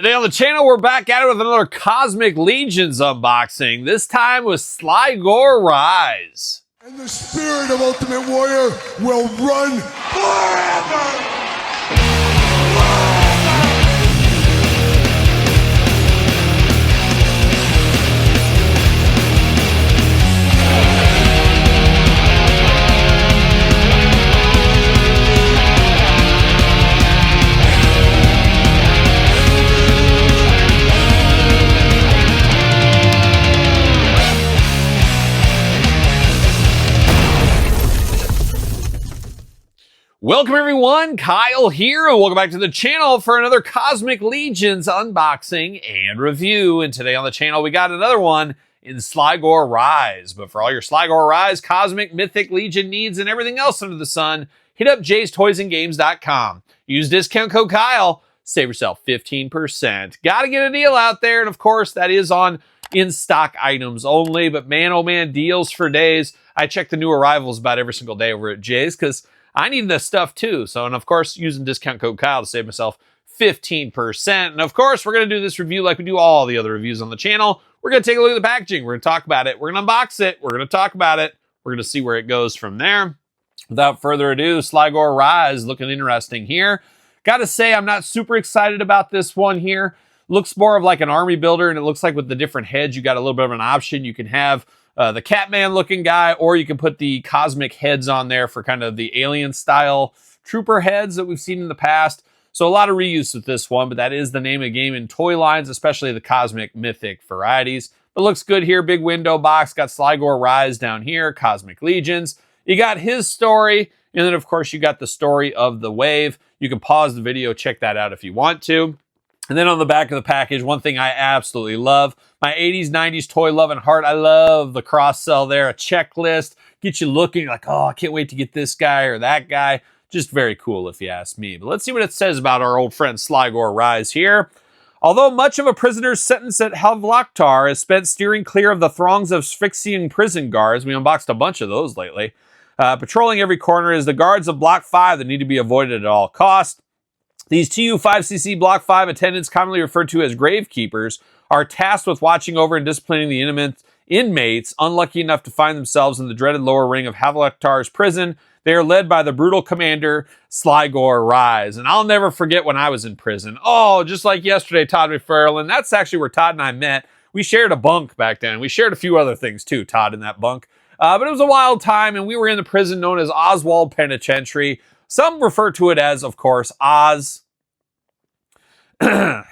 Today on the channel, we're back at it with another Cosmic Legions unboxing, this time with Slygor Ryz. And the spirit of Ultimate Warrior will run forever! Welcome everyone, Kyle here, and welcome back to the channel for another Cosmic Legions unboxing and review. And today on the channel, we got another one in Slygor Ryz. But for all your Slygor Ryz, Cosmic, Mythic, Legion needs, and everything else under the sun, hit up jaystoysandgames.com. Use discount code Kyle, save yourself 15%. Gotta get a deal out there, and of course, that is on in-stock items only. But man, oh man, deals for days. I check the new arrivals about every single day over at Jay's, because I need this stuff too. So, and of course, using discount code Kyle to save myself 15%. And of course, we're going to do this review like we do all the other reviews on the channel. We're going to take a look at the packaging. We're going to talk about it. We're going to unbox it. We're going to talk about it. We're going to see where it goes from there. Without further ado, Slygor Ryz looking interesting here. Got to say, I'm not super excited about this one here. Looks more of like an army builder, and it looks like with the different heads, you got a little bit of an option. You can have the Catman looking guy, or you can put the cosmic heads on there for kind of the alien style trooper heads that we've seen in the past. So a lot of reuse with this one, but that is the name of the game in toy lines, especially the cosmic mythic varieties. But looks good here. Big window box. Got Slygor Ryz down here. Cosmic Legions. You got his story. And then, of course, you got the story of the wave. You can pause the video. Check that out if you want to. And then on the back of the package, one thing I absolutely love, my 80s, 90s toy loving heart. I love the cross sell there, a checklist, get you looking like, oh, I can't wait to get this guy or that guy. Just very cool if you ask me. But let's see what it says about our old friend Slygor Ryz here. Although much of a prisoner's sentence at Havlaktar is spent steering clear of the throngs of asphyxiating prison guards, we unboxed a bunch of those lately, patrolling every corner is the guards of Block 5 that need to be avoided at all costs. These TU-5CC Block 5 attendants, commonly referred to as gravekeepers, are tasked with watching over and disciplining the inmates unlucky enough to find themselves in the dreaded lower ring of Havlaktar's prison. They are led by the brutal commander, Slygor Ryz. And I'll never forget when I was in prison. Oh, just like yesterday, Todd McFarlane. That's actually where Todd and I met. We shared a bunk back then. We shared a few other things too, Todd, in that bunk. But it was a wild time, and we were in the prison known as Oswald Penitentiary. Some refer to it as, of course, Oz. And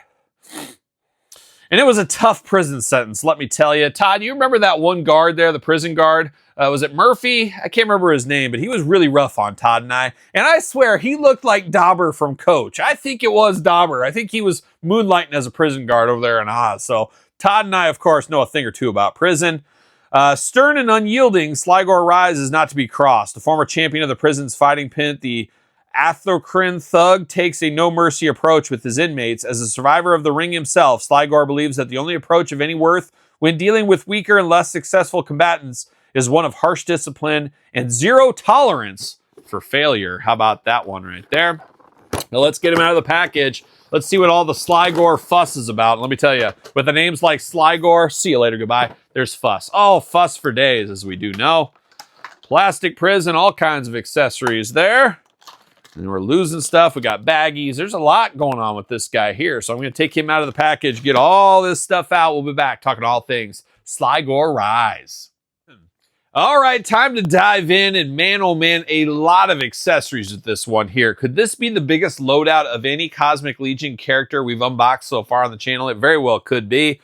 it was a tough prison sentence, let me tell you. Todd, you remember that one guard there, the prison guard? Was it Murphy? I can't remember his name, but he was really rough on Todd and I. And I swear, he looked like Dauber from Coach. I think it was Dauber. I think he was moonlighting as a prison guard over there in Oz. So Todd and I, of course, know a thing or two about prison. Stern and unyielding, Slygor Ryz is not to be crossed. The former champion of the prison's fighting pit, the Athocrin thug, takes a no-mercy approach with his inmates. As a survivor of the ring himself, Slygor believes that the only approach of any worth when dealing with weaker and less successful combatants is one of harsh discipline and zero tolerance for failure. How about that one right there? Now let's get him out of the package. Let's see what all the Slygor fuss is about. Let me tell you, with the names like Slygor, see you later, goodbye, there's fuss. Oh, fuss for days, as we do know. Plastic prison, all kinds of accessories there. And we're losing stuff. We got baggies. There's a lot going on with this guy here. So I'm going to take him out of the package, get all this stuff out. We'll be back talking all things Slygor Ryz. All right, time to dive in. And man, oh man, a lot of accessories with this one here. Could this be the biggest loadout of any Cosmic Legion character we've unboxed so far on the channel? It very well could be.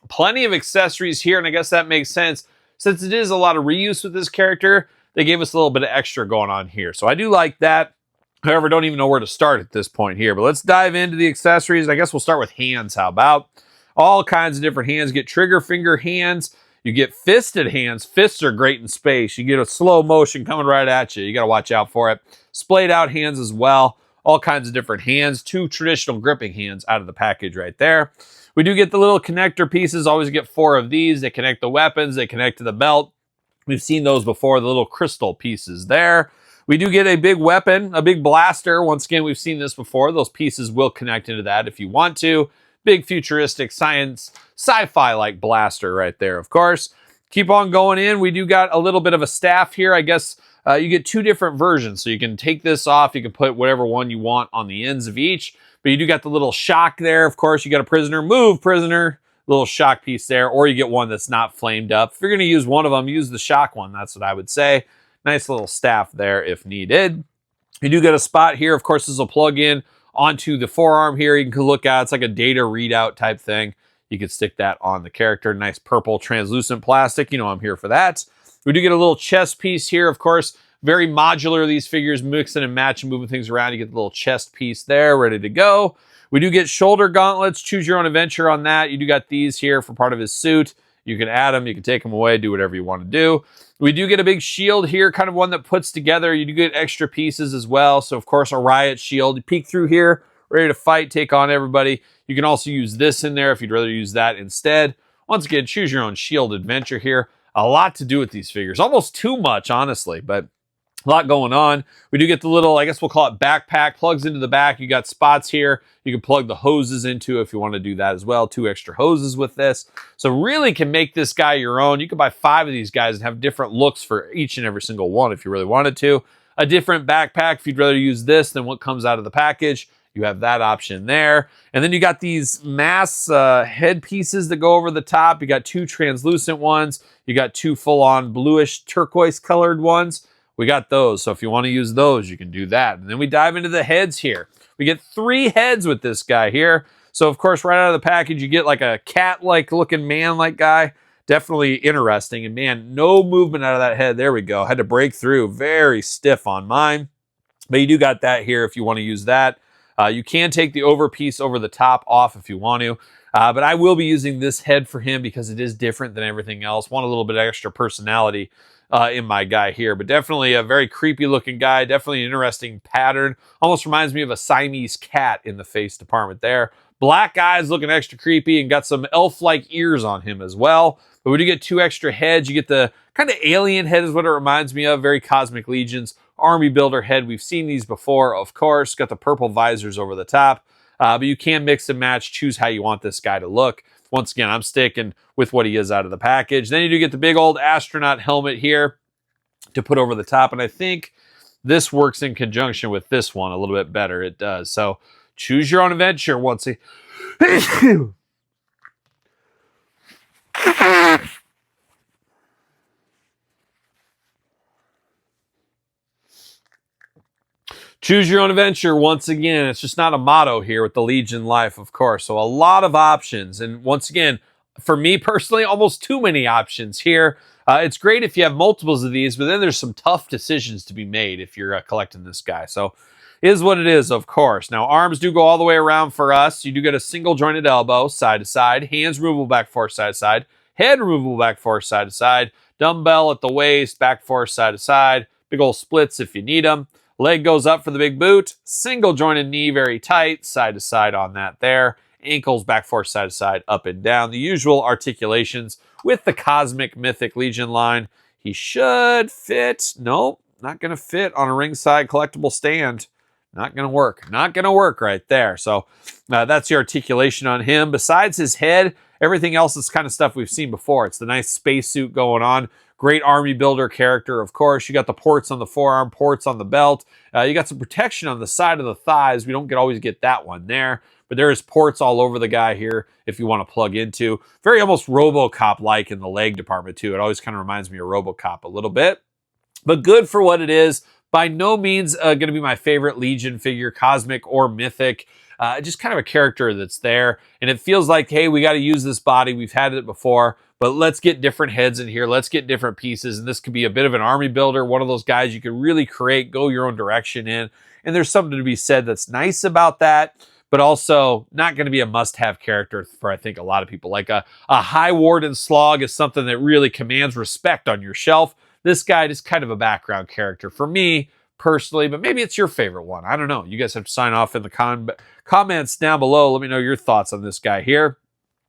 Plenty of accessories here, and I guess that makes sense. Since it is a lot of reuse with this character, they gave us a little bit of extra going on here. So I do like that. However, don't even know where to start at this point here. But let's dive into the accessories. I guess we'll start with hands. How about? All kinds of different hands. Get trigger finger hands. You get fisted hands. Fists are great in space. You get a slow motion coming right at you. You got to watch out for it. Splayed out hands as well. All kinds of different hands. 2 traditional gripping hands out of the package right there. We do get the little connector pieces. Always get 4 of these. They connect the weapons. They connect to the belt. We've seen those before. The little crystal pieces there. We do get a big weapon, a big blaster. Once again, we've seen this before. Those pieces will connect into that if you want to. big futuristic science, sci-fi like blaster right there, of course. Keep on going in. We do got a little bit of a staff here. I guess you get two different versions. So you can take this off. You can put whatever one you want on the ends of each. But you do got the little shock there. Of course, you got a prisoner. Move, prisoner. Little shock piece there. Or you get one that's not flamed up. If you're going to use one of them, use the shock one. That's what I would say. Nice little staff there if needed. You do get a spot here. Of course, this will plug in onto the forearm here. You can look at it's like a data readout type thing. You could stick that on the character. Nice purple translucent plastic. You know I'm here for that. We do get a little chest piece here. Of course, very modular, these figures, mixing and matching, moving things around. You get the little chest piece there, ready to go. We do get shoulder gauntlets. Choose your own adventure on that. You do got these here for part of his suit. You can add them. You can take them away. Do whatever you want to do. We do get a big shield here, kind of one that puts together. You do get extra pieces as well. So, of course, a riot shield. You peek through here, ready to fight, take on everybody. You can also use this in there if you'd rather use that instead. Once again, choose your own shield adventure here. A lot to do with these figures. Almost too much, honestly, but a lot going on. We do get the little, I guess we'll call it backpack, plugs into the back. You got spots here. You can plug the hoses into if you want to do that as well. 2 extra hoses with this. So really can make this guy your own. You could buy 5 of these guys and have different looks for each and every single one if you really wanted to. A different backpack if you'd rather use this than what comes out of the package. You have that option there. And then you got these mass head pieces that go over the top. You got 2 translucent ones. You got 2 full-on bluish turquoise colored ones. We got those. So if you want to use those, you can do that. And then we dive into the heads here. We get 3 heads with this guy here. So of course, right out of the package, you get like a cat-like looking man-like guy. Definitely interesting. And man, no movement out of that head. There we go. Had to break through. Very stiff on mine. But you do got that here if you want to use that. You can take the over piece over the top off if you want to. But I will be using this head for him because it is different than everything else. Want a little bit extra personality in my guy here. But definitely a very creepy looking guy. Definitely an interesting pattern. Almost reminds me of a Siamese cat in the face department there. Black eyes looking extra creepy and got some elf-like ears on him as well. But we do get 2 extra heads. You get the kind of alien head is what it reminds me of. Very Cosmic Legions. Army builder head. We've seen these before, of course. Got the purple visors over the top. But you can mix and match. Choose how you want this guy to look. Once again, I'm sticking with what he is out of the package. Then you do get the big old astronaut helmet here to put over the top. And I think this works in conjunction with this one a little bit better. It does. So choose your own adventure once again. Choose your own adventure. Once again, it's just not a motto here with the Legion life, of course. So a lot of options. And once again, for me personally, almost too many options here. It's great if you have multiples of these, but then there's some tough decisions to be made if you're collecting this guy. So is what it is, of course. Now, arms do go all the way around for us. You do get a single jointed elbow, side to side. Hands removable, back forth, side to side. Head removable, back forth, side to side. Dumbbell at the waist, back forth, side to side. Big old splits if you need them. Leg goes up for the big boot. Single jointed knee, very tight, side to side on that there. Ankles back forth, side to side, up and down. The usual articulations with the Cosmic Mythic Legion line. He should fit. Nope, not going to fit on a ringside collectible stand. Not going to work. Not going to work right there. So that's the articulation on him. Besides his head, everything else is kind of stuff we've seen before. It's the nice spacesuit going on. Great army builder character, of course. You got the ports on the forearm, ports on the belt. You got some protection on the side of the thighs. We don't always get that one there. But there is ports all over the guy here if you want to plug into. Very almost RoboCop-like in the leg department, too. It always kind of reminds me of RoboCop a little bit. But good for what it is. By no means going to be my favorite Legion figure, Cosmic or Mythic. Just kind of a character that's there. And it feels like, hey, we got to use this body. We've had it before. But let's get different heads in here. Let's get different pieces. And this could be a bit of an army builder. One of those guys you can really create, go your own direction in. And there's something to be said that's nice about that. But also not going to be a must-have character for, I think, a lot of people. Like a High Warden Slog is something that really commands respect on your shelf. This guy is kind of a background character for me personally, but maybe it's your favorite one. I don't know. You guys have to sign off in the comments down below. Let me know your thoughts on this guy here.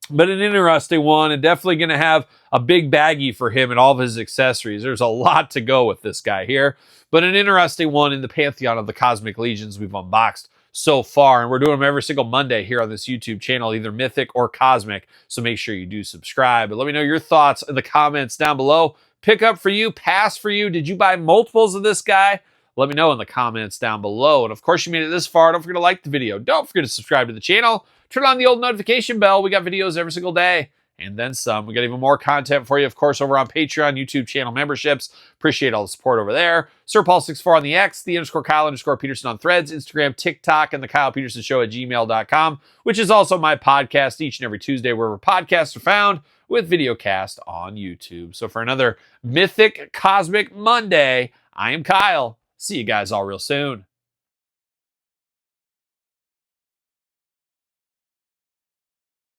But an interesting one, and definitely going to have a big baggie for him and all of his accessories. There's a lot to go with this guy here. But an interesting one in the pantheon of the Cosmic Legions we've unboxed so far, and we're doing them every single Monday here on this YouTube channel, either mythic or cosmic, so make sure you do subscribe. But let me know your thoughts in the comments down below. Pick up for you, pass for you. Did you buy multiples of this guy? Let me know in the comments down below. And of course, you made it this far. Don't forget to like the video. Don't forget to subscribe to the channel. Turn on the old notification bell. We got videos every single day and then some. We got even more content for you, of course, over on Patreon, YouTube channel memberships. Appreciate all the support over there. SirPaul64 on the X, _Kyle_Peterson on Threads, Instagram, TikTok, and TheKylePetersonShow at gmail.com, which is also my podcast each and every Tuesday, wherever podcasts are found, with videocast on YouTube. So for another Mythic Cosmic Monday, I am Kyle. See you guys all real soon.